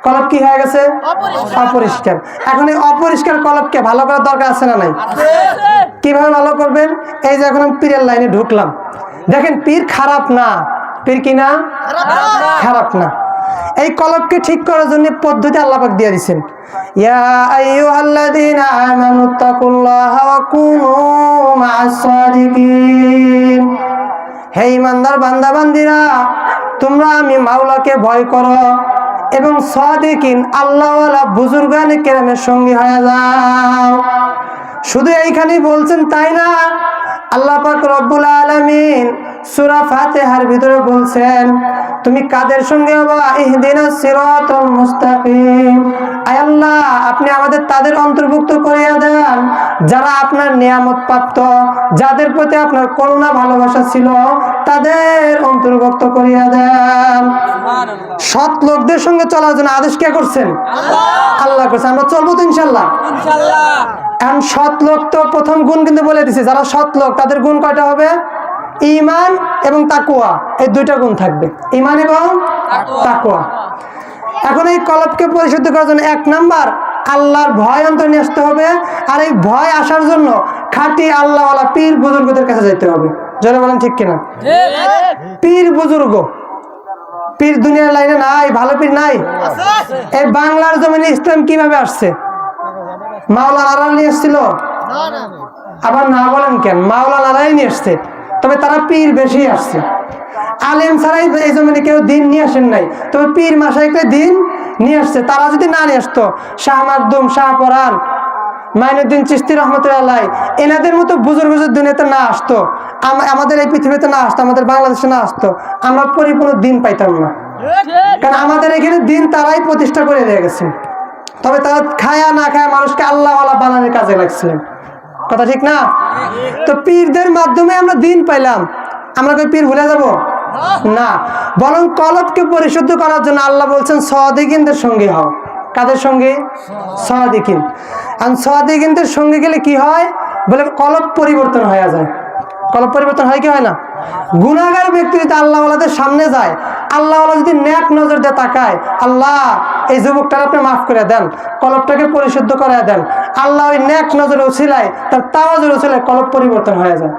কলব কি হয়ে গেছে? অপরিষ্কার। এখন এই অপরিষ্কার কলবকে ভালো করার দরকার আছে না নাই? কিভাবে ভালো করবেন? এই যে এখন আমি পীরের লাইনে ঢুকলাম, দেখেন পীর খারাপ না, পীর কি না? খারাপ না। এই কলবকে ঠিক করার জন্য পদ্ধতি আল্লাহ পাক দিয়ে দিয়েছেন। ইয়া আইয়ুহাল্লাযীনা আমানুত্তাকুল্লাহা ওয়া কুনু মা'আস সাদিকিন। হে ঈমানদার বান্দা বান্দিরা, তোমরা আমি মাওলাকে ভয় করো এবং সাদিকিন আল্লাহওয়ালা বুজুর্গানে কেরামের সঙ্গী হয়ে যাও। শুধু এইখানেই বলছেন তাই না, আল্লাহ পাক রব্বুল আলামিন সূরা ফাতিহার ভিতরে বলছেন, তুমি কাদের সঙ্গে হবা? ইহদিনাস সিরাতাল মুস্তাকিম। আয় আল্লাহ, আপনি আমাদের তাদের অন্তর্ভুক্ত করিয়া দেন যারা আপনার নিয়ামত প্রাপ্ত, যাদের প্রতি আপনার করুণা ভালোবাসা ছিল, তাদের অন্তর্ভুক্ত করিয়া দেন। সৎ লোকদের সঙ্গে চলার জন্য আদেশ কে করছেন? আল্লাহ করছেন। আমরা চলবো তো ইনশাআল্লাহ? এখন সৎ লোক তো প্রথম গুণ কিন্তু বলে দিছে, যারা সৎ লোক তাদের গুণ কয়টা হবে? ঈমান এবং তাকওয়া, এই দুইটা গুণ থাকবে, ঈমান এবং তাকওয়া। এখন এই কলবকে পরিশুদ্ধ করার জন্য 1 নাম্বার আল্লাহর ভয় অন্তরে নিয়ে আসতে হবে। আর এই ভয় আসার জন্য খাঁটি আল্লাহওয়ালা পীর বুজুর্গদের কাছে যেতে হবে। জোরে বলেন ঠিক কিনা? পীর বুজুর্গ, পীর দুনিয়ার লাইনে নাই, ভালো পীর নাই। এই বাংলার জমিনে ইসলাম কিভাবে আসছে? মাওলানারা নিয়ে এসেছিল? আবার না বলেন কেন? মাওলানারাই নিয়ে আসছে, তবে তারা পীর বেশি আসছে। আলেম ছাড়াই এই জমিনে কেউ দিন নিয়ে আসেন নাই, তবে পীর মাশায়েখরা দিন নিয়ে আসছে। তারা যদি না নিয়ে আসতো, শাহ মাকদুম, শাহ পরান, মাইনুদ্দিন চিশতি রহমতুল্লাহ, এনাদের মতো বুজুর্গ দুনিয়াতে না আসতো, আমাদের এই পৃথিবীতে না আসতো, আমাদের বাংলাদেশে না আসতো, আমরা পরিপূর্ণ দিন পাইতাম না। কারণ আমাদের এখানে দিন তারাই প্রতিষ্ঠা করে দিয়ে গেছেন, তবে তারা খায়া না খায়া মানুষকে আল্লাহওয়ালা বানানোর কাজে লাগছিলেন। কথা ঠিক না? তো পীরদের মাধ্যমে আমরা দিন পাইলাম, আমরা কি পীর ভুলে যাব? না, বরং কলবকে পরিশুদ্ধ করার জন্য আল্লাহ বলছেন সাদিকিনদের সঙ্গে হও। কাদের সঙ্গে? সাদিকিন। আর সাদিকিনদের সঙ্গে গেলে কি হয়? বলে কলব পরিবর্তন হয়ে যায়। কলব পরিবর্তন হয় কি হয় না? গুনাহগার ব্যক্তি যদি আল্লাহওয়ালাদের সামনে যায়, আল্লাহওয়ালা যদি নেক নজর দিয়ে তাকায়, আল্লাহ এই যুবকটার আপনি মাফ করে দেন, কলবটাকে পরিশুদ্ধ করে দেন, আল্লাহ ওই নেক নজর উছিলায়, তার তাওয়াজুর উছিলায় কলব পরিবর্তন হয়ে যায়।